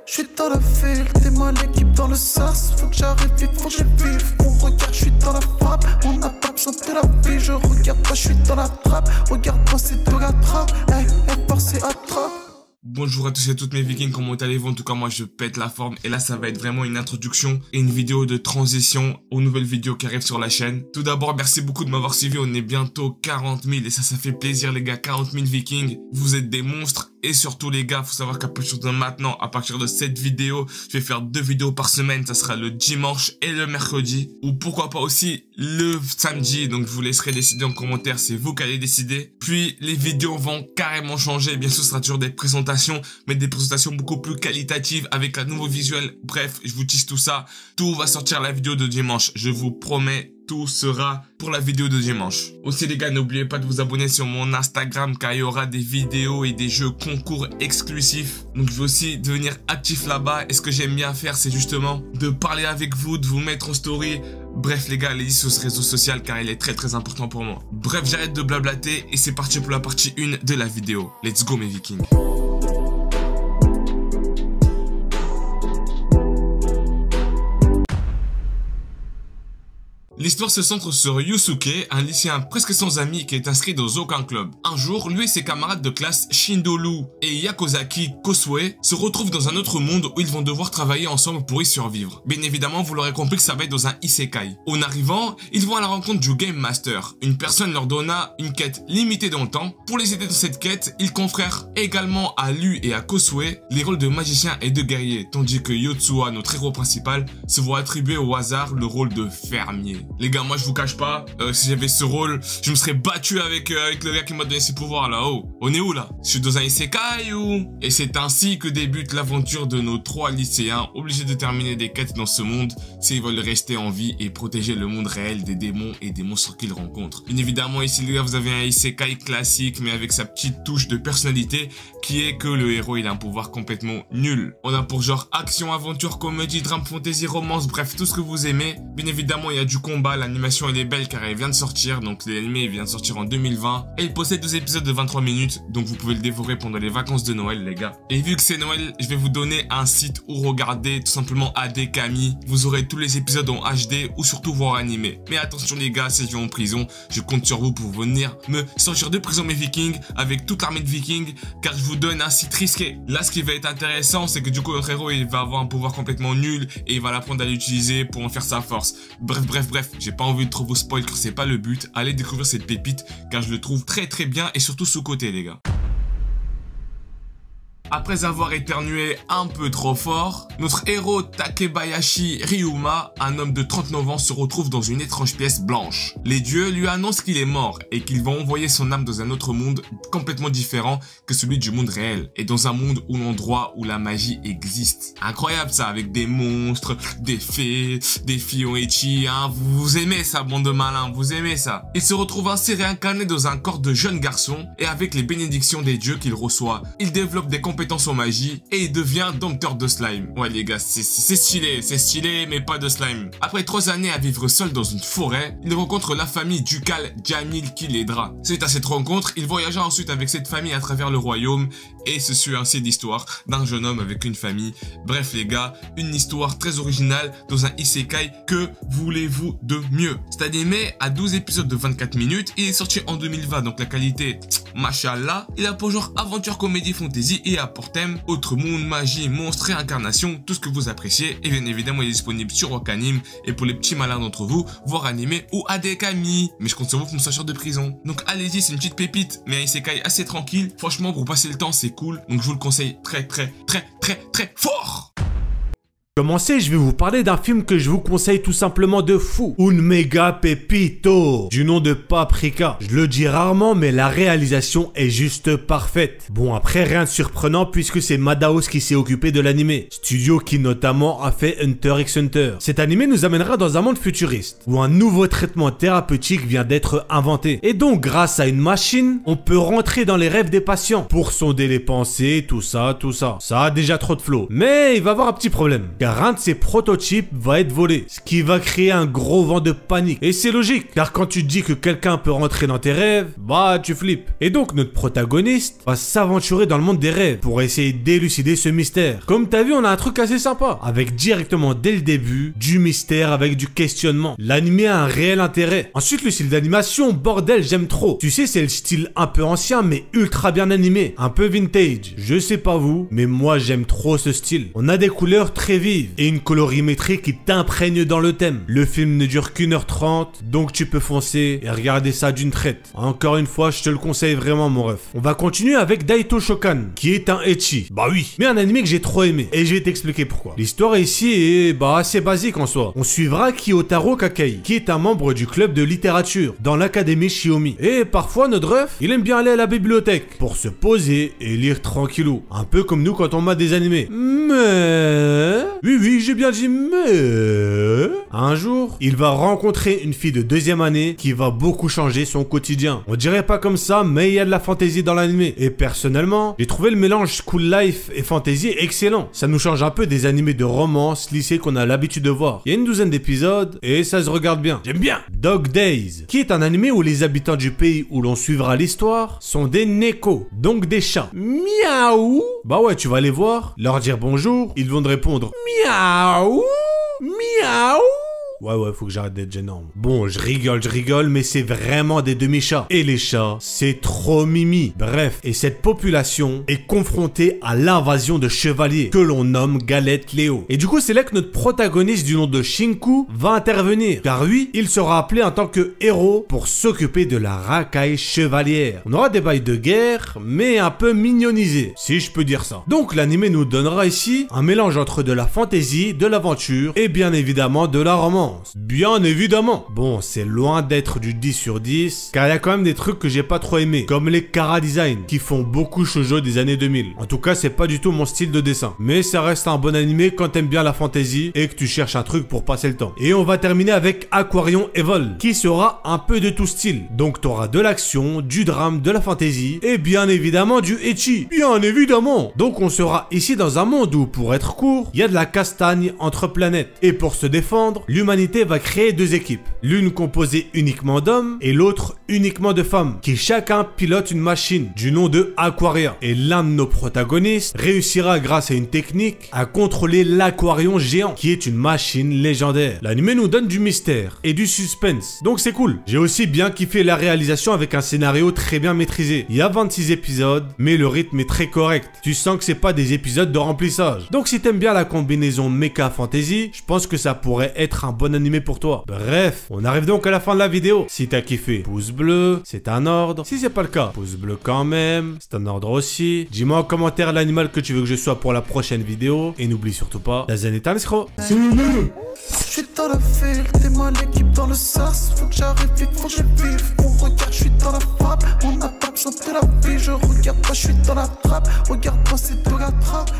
Je suis dans la ville, t'es moi l'équipe dans le sas. Faut que j'arrive vite, faut que je vive. On regarde, je suis dans la frappe. On n'a pas besoin de la vie. Je regarde pas, je suis dans la trappe. Regarde-moi, c'est de la trappe. Hey, c'est attrape. Bonjour à tous et à toutes mes vikings, comment allez-vous? En tout cas moi je pète la forme et là ça va être vraiment une introduction et une vidéo de transition aux nouvelles vidéos qui arrivent sur la chaîne. Tout d'abord merci beaucoup de m'avoir suivi, on est bientôt 40 000 et ça fait plaisir les gars, 40 000 vikings, vous êtes des monstres. Et surtout les gars, faut savoir qu'à partir de maintenant, à partir de cette vidéo, je vais faire 2 vidéos par semaine. Ça sera le dimanche et le mercredi. Ou pourquoi pas aussi le samedi. Donc je vous laisserai décider en commentaire, c'est vous qui allez décider. Puis les vidéos vont carrément changer. Bien sûr, ce sera toujours des présentations, mais des présentations beaucoup plus qualitatives avec un nouveau visuel. Bref, je vous tease tout ça. Tout va sortir la vidéo de dimanche. Je vous promets. Tout sera pour la vidéo de dimanche. Aussi les gars, n'oubliez pas de vous abonner sur mon Instagram car il y aura des vidéos et des jeux concours exclusifs. Donc je vais aussi devenir actif là-bas. Et ce que j'aime bien faire, c'est justement de parler avec vous, de vous mettre en story. Bref les gars, allez-y sur ce réseau social car il est très important pour moi. Bref, j'arrête de blablater et c'est parti pour la partie 1 de la vidéo. Let's go mes vikings. L'histoire se centre sur Yusuke, un lycéen presque sans amis qui est inscrit dans aucun club. Un jour, lui et ses camarades de classe Shindolu et Yakozaki Kosue se retrouvent dans un autre monde où ils vont devoir travailler ensemble pour y survivre. Bien évidemment, vous l'aurez compris que ça va être dans un isekai. En arrivant, ils vont à la rencontre du Game Master. Une personne leur donna une quête limitée dans le temps. Pour les aider dans cette quête, ils confèrent également à Lu et à Kosue les rôles de magicien et de guerrier, tandis que Yotsuha, notre héros principal, se voit attribuer au hasard le rôle de fermier. Les gars, moi je vous cache pas, si j'avais ce rôle, je me serais battu avec le gars qui m'a donné ses pouvoirs là-haut. On est où là? Je suis dans un isekai ou? Et c'est ainsi que débute l'aventure de nos 3 lycéens, obligés de terminer des quêtes dans ce monde s'ils veulent rester en vie et protéger le monde réel des démons et des monstres qu'ils rencontrent. Bien évidemment, ici les gars, vous avez un isekai classique mais avec sa petite touche de personnalité qui est que le héros il a un pouvoir complètement nul. On a pour genre action, aventure, comédie, drame, fantasy, romance, bref tout ce que vous aimez. Bien évidemment, il y a du combat. L'animation elle est belle car elle vient de sortir, donc l'animé vient de sortir en 2020 et il possède 2 épisodes de 23 minutes, donc vous pouvez le dévorer pendant les vacances de Noël les gars. Et vu que c'est Noël, je vais vous donner un site où regarder tout simplement AD Kami, vous aurez tous les épisodes en HD ou surtout voir animé. Mais attention les gars, si je vais en prison, je compte sur vous pour venir me sortir de prison mes vikings avec toute l'armée de vikings car je vous donne un site risqué. Là ce qui va être intéressant c'est que du coup notre héros il va avoir un pouvoir complètement nul et il va l'apprendre à l'utiliser pour en faire sa force. Bref, j'ai pas envie de trop vous spoil car c'est pas le but. Allez découvrir cette pépite car je le trouve très bien et surtout sous-coté les gars. Après avoir éternué un peu trop fort, notre héros Takebayashi Ryuma, un homme de 39 ans, se retrouve dans une étrange pièce blanche. Les dieux lui annoncent qu'il est mort et qu'ils vont envoyer son âme dans un autre monde complètement différent que celui du monde réel. Et dans un monde où l'endroit où la magie existe. Incroyable ça, avec des monstres, des fées, des filles en ecchi, hein. Vous aimez ça, bande de malins, vous aimez ça. Il se retrouve ainsi réincarné dans un corps de jeune garçon et avec les bénédictions des dieux qu'il reçoit, il développe des compétences en magie et il devient dompteur de slime. Ouais les gars, c'est stylé mais pas de slime. Après 3 années à vivre seul dans une forêt, il rencontre la famille ducale Jamil qui l'aidera. Suite à cette rencontre, il voyagea ensuite avec cette famille à travers le royaume et ce suit ainsi l'histoire d'un jeune homme avec une famille. Bref les gars, une histoire très originale dans un isekai, que voulez-vous de mieux? Cet animé a 12 épisodes de 24 minutes, il est sorti en 2020 donc la qualité, machallah. Il a pour genre aventure, comédie, fantasy et a pour thème autre monde, magie, monstres, réincarnation, tout ce que vous appréciez. Et bien évidemment il est disponible sur Wakanim et pour les petits malins d'entre vous, voir animé ou AD Kami. Mais je compte sur vous pour me sortir de prison. Donc allez-y, c'est une petite pépite mais un isekai assez tranquille. Franchement pour passer le temps c'est cool, donc je vous le conseille très fort. Commencer, je vais vous parler d'un film que je vous conseille tout simplement de fou. Un méga pépito, du nom de Paprika. Je le dis rarement, mais la réalisation est juste parfaite. Bon, après, rien de surprenant puisque c'est Madhouse qui s'est occupé de l'animé. Studio qui notamment a fait Hunter x Hunter. Cet animé nous amènera dans un monde futuriste, où un nouveau traitement thérapeutique vient d'être inventé. Et donc, grâce à une machine, on peut rentrer dans les rêves des patients, pour sonder les pensées, tout ça. Ça a déjà trop de flow. Mais il va y avoir un petit problème. car un de ses prototypes va être volé, ce qui va créer un gros vent de panique. Et c'est logique, car quand tu te dis que quelqu'un peut rentrer dans tes rêves, bah tu flippes. Et donc notre protagoniste va s'aventurer dans le monde des rêves pour essayer d'élucider ce mystère. Comme t'as vu, on a un truc assez sympa, avec directement dès le début, du mystère avec du questionnement. L'anime a un réel intérêt. Ensuite, le style d'animation, bordel, j'aime trop. Tu sais, c'est le style un peu ancien, mais ultra bien animé, un peu vintage. Je sais pas vous, mais moi j'aime trop ce style. On a des couleurs très vives et une colorimétrie qui t'imprègne dans le thème. Le film ne dure qu'1h30, donc tu peux foncer et regarder ça d'une traite. Encore une fois, je te le conseille vraiment, mon ref. On va continuer avec Daito Shokan, qui est un ecchi. Bah oui, mais un anime que j'ai trop aimé, et je vais t'expliquer pourquoi. L'histoire ici est assez basique en soi. On suivra Kyotaro Kakai, qui est un membre du club de littérature dans l'académie Shiomi. Et parfois, notre ref, il aime bien aller à la bibliothèque pour se poser et lire tranquillou. Un peu comme nous quand on mate des animés. Mais... Oui, j'ai bien dit mais... Un jour, il va rencontrer une fille de 2e année qui va beaucoup changer son quotidien. On dirait pas comme ça, mais il y a de la fantaisie dans l'animé. Et personnellement, j'ai trouvé le mélange school life et fantasy excellent. Ça nous change un peu des animés de romance lycée qu'on a l'habitude de voir. Il y a une 12aine d'épisodes et ça se regarde bien. J'aime bien. Dog Days, qui est un animé où les habitants du pays où l'on suivra l'histoire sont des neko, donc des chats. Miaou. Bah ouais, tu vas les voir, leur dire bonjour, ils vont te répondre miaou, miaou. Ouais, faut que j'arrête d'être gênant. Bon, je rigole, mais c'est vraiment des demi-chats. Et les chats, c'est trop mimi. Bref, et cette population est confrontée à l'invasion de chevaliers, que l'on nomme Galette Léo. Et du coup, c'est là que notre protagoniste du nom de Shinku va intervenir. Car oui, il sera appelé en tant que héros pour s'occuper de la racaille chevalière. On aura des bails de guerre, mais un peu mignonisés, si je peux dire ça. Donc, l'anime nous donnera ici un mélange entre de la fantaisie, de l'aventure, et bien évidemment de la romance. Bien évidemment. Bon, c'est loin d'être du 10 sur 10, car il y a quand même des trucs que j'ai pas trop aimé, comme les Kara Design, qui font beaucoup shoujo des années 2000. En tout cas, c'est pas du tout mon style de dessin. Mais ça reste un bon animé quand t'aimes bien la fantasy et que tu cherches un truc pour passer le temps. Et on va terminer avec Aquarion Evol, qui sera un peu de tout style. Donc t'auras de l'action, du drame, de la fantasy, et bien évidemment du ecchi. Bien évidemment. Donc on sera ici dans un monde où, pour être court, il y a de la castagne entre planètes. Et pour se défendre, l'humanité va créer 2 équipes, l'une composée uniquement d'hommes et l'autre uniquement de femmes, qui chacun pilote une machine du nom de Aquaria. Et l'un de nos protagonistes réussira grâce à une technique à contrôler l'Aquarion géant, qui est une machine légendaire. L'anime nous donne du mystère et du suspense, donc c'est cool. J'ai aussi bien kiffé la réalisation avec un scénario très bien maîtrisé. Il y a 26 épisodes, mais le rythme est très correct. Tu sens que c'est pas des épisodes de remplissage. Donc si t'aimes bien la combinaison mecha fantasy, je pense que ça pourrait être un bon animé pour toi. Bref, on arrive donc à la fin de la vidéo. Si t'as kiffé, pouce bleu, c'est un ordre. Si c'est pas le cas, pouce bleu quand même, c'est un ordre aussi. Dis-moi en commentaire l'animal que tu veux que je sois pour la prochaine vidéo. Et n'oublie surtout pas, la zen est un escroc. Je suis dans la ville, t'es moi l'équipe dans le sas. Faut que j'arrive vite, faut que je vive. On regarde, je suis dans la frappe. On n'a pas besoin de la vie, je regarde pas, je suis dans la trappe. Regarde-moi, c'est de la trappe.